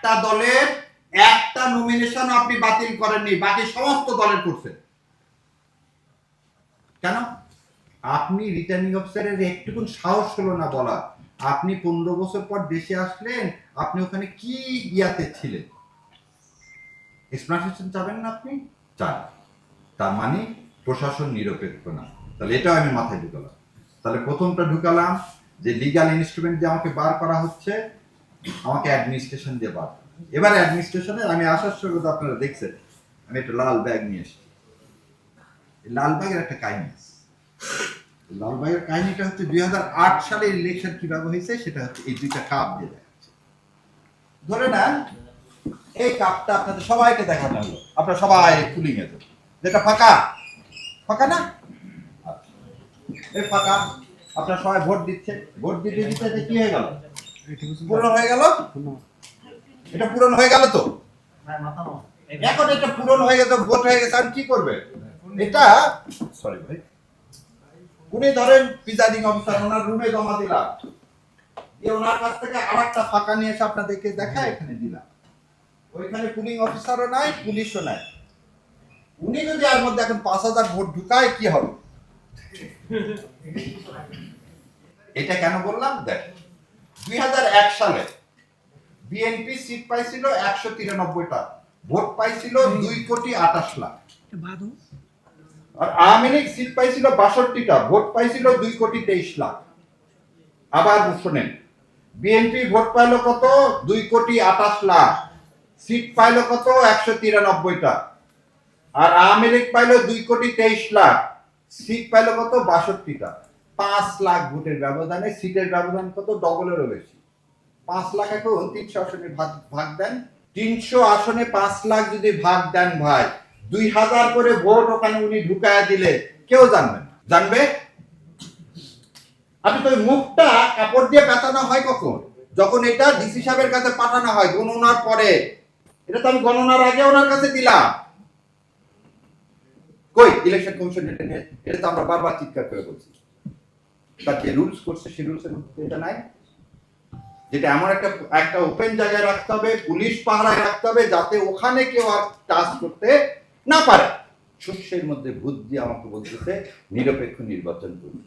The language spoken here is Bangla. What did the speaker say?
একটা দলের একটা নমিনেশন আপনি বাতিল করেননি, বাকি সমস্ত দলের করছেন। কেন? আপনি রিটার্নিং অফিসারের একটুকুন সাহস হলো না বলা, আপনি 15 বছর পর দেশে আসলেন, আপনি ওখানে কি ইয়াতে ছিলেন? এক্সপ্লানেশন চাবেন না আপনি? চান। তার মানে প্রশাসন নিরপেক্ষ না। তাহলে এটাও আমি মাথায় ঢুকালাম। তাহলে প্রথমটা ঢুকালাম যে লিগ্যাল ইনস্ট্রুমেন্ট দিয়ে আমাকে বার করা হচ্ছে, আমাকে অ্যাডমিনিস্ট্রেশন দিয়ে বার। এবার অ্যাডমিনিস্ট্রেশনে আমি আসার সময় তো আপনারা দেখছেন আমি একটা লাল ব্যাগ নিয়ে এসেছি। লাল ব্যাগের একটা কাহিনী আছে। লালবাগের কাহিনীটা হচ্ছে 2008 সালের ইলেকশন কিভাবে হয়েছে সেটা হচ্ছে এই দুইটা কাপ দিয়ে দেখাচ্ছে। ধরে নেন এই কাপটা আপনাদের সবাইকে দেখানো হলো, আপনারা সবাই কুলিং এ, যেটা ফাঁকা ফাঁকা না, এই ফাঁকা, আপনারা সবাই ভোট দিচ্ছে, ভোট দিতে দিতে এটা কি হয়ে গেল? পূরণ হয়ে গেল। এটা পূরণ হয়ে গেল তো, এখন এটা পূরণ হয়ে গেছে, ভোট হয়ে গেছে, আর কি করবে এটা? সরি ভাই, উনি ধরেন প্রিজাইডিং অফিসার, ওনার রুমে জমা দিলাম, দিয়ে ওনার কাছ থেকে আরেকটা ফাঁকা নিয়ে এসে আপনাদেরকে দেখায় এখানে দিলাম। ওইখানে পুলিং অফিসারও নাই, পুলিশও নাই। উনি যদি এর মধ্যে এখন 5000 ভোট ঢুকায় কি হবে? এটা কেন বললাম? দেখ, 2001 সালে বিএনপি সিট পাইছিল 193টা, ভোট পাইছিল 2,28 লাখ। আর আওয়ামী লীগ সিট পাইছিল 62টা, ভোট পাইছিল 2,23 লাখ। আবার শুনেন, বিএনপি ভোট পাইল কত? 2,28 লাখ, সিট পাইল কত? 193টা। আর আওয়ামী লীগ পাইল 2,23 লাখ, সিট পাইল কত? 62টা। 5 লাখ ভোটের ব্যবধানে সিটের ব্যবধান কত? ডবলেরও বেশি। 5 লাখ এখন 300 আসনে ভাগ দেন, 300 আসনে 5 লাখ যদি ভাগ দেন ভাই, 2000 করে ভোট ওখানে উনি ঢুকায়া দিলে কেউ জানবে না। জানবে? আপনি তো মুখটা কাপড় দিয়ে পেঁচানো হয় কখন? যখন এটা ডিসি সাহেবের কাছে পাঠানো হয় গণনার পরে। এটা তো আমি গণনার আগে ওনার কাছে দিলাম। কই ইলেকশন কমিশন এটা তো আমরা বারবার চিৎকার করে বলছি। তার যে রুলস করছে সেই রুলসের মধ্যে এটা নাই, যেটা এমন একটা ওপেন জায়গায় রাখতে হবে, পুলিশ পাহারায় রাখতে হবে, যাতে ওখানে কেউ আর টাচ করতে না পারে। শস্যের মধ্যে ভূত দিয়ে আমাকে বলতেছে নিরপেক্ষ নির্বাচন করুন।